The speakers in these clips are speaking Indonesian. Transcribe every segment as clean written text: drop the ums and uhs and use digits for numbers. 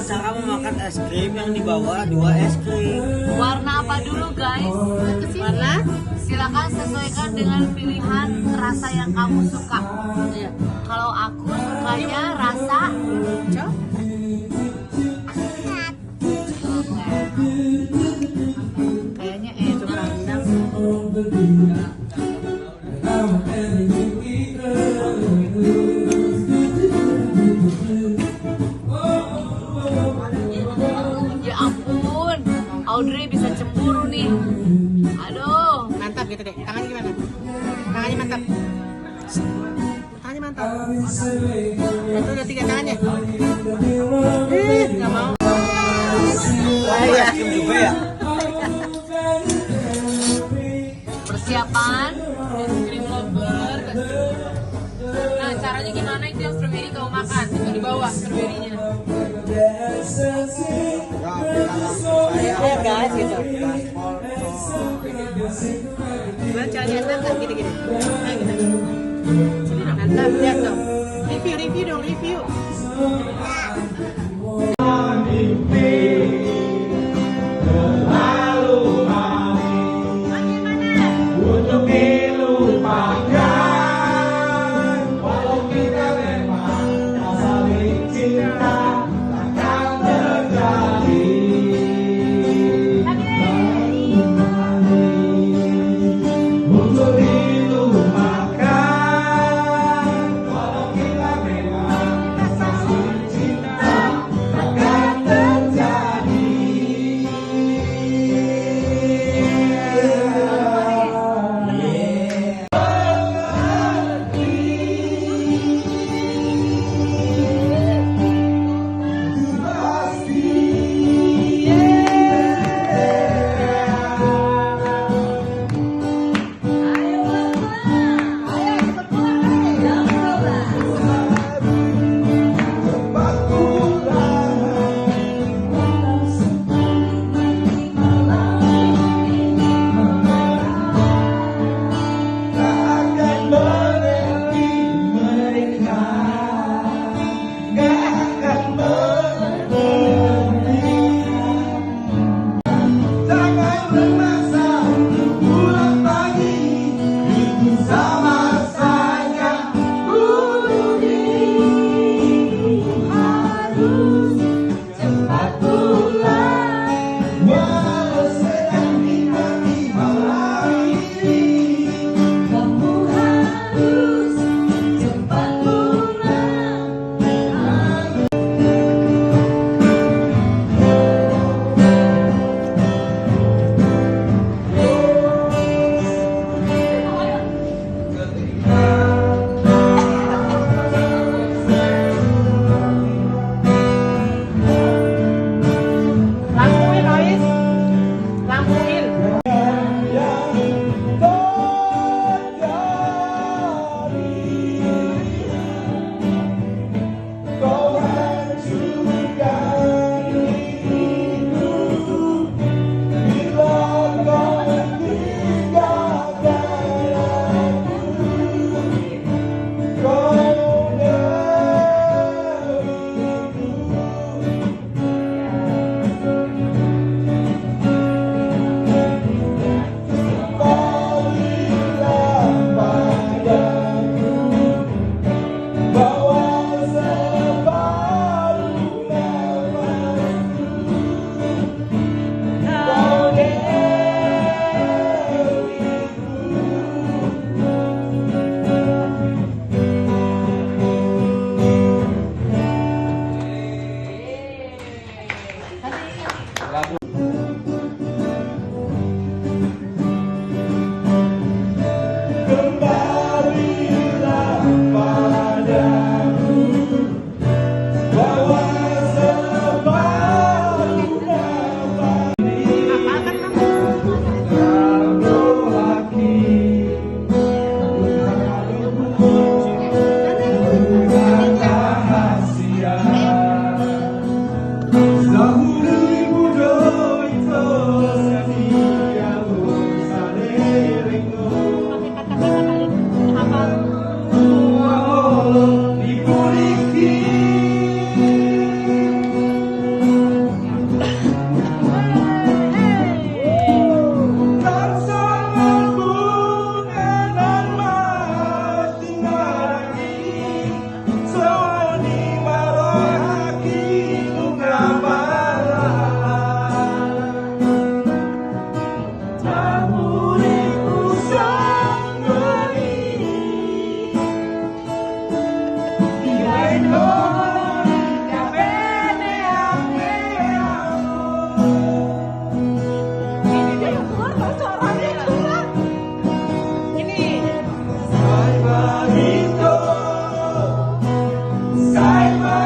cara memakan es krim yang dibawa 2 es krim. Warna apa dulu guys? Warna? Silakan sesuaikan dengan pilihan rasa yang kamu suka. Kalau aku sukanya rasa kayaknya enak. Ya ampun, Audrey bisa cemburu nih. Aduh, Mantap gitu deh. Tangannya gimana? Tangannya mantap. Tangannya mantap. Itu udah 3 tangannya. Nggak mau. Es krim juga ya. persiapan es krim lover. Nah, caranya gimana itu yang strawberry kamu makan? Itu di bawah strawberry-nya. Ayo guys gitu. Gimana caranya nantap gini-gini? Nah gitu. Nantap, lihat dong. Review dong, review.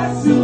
kasih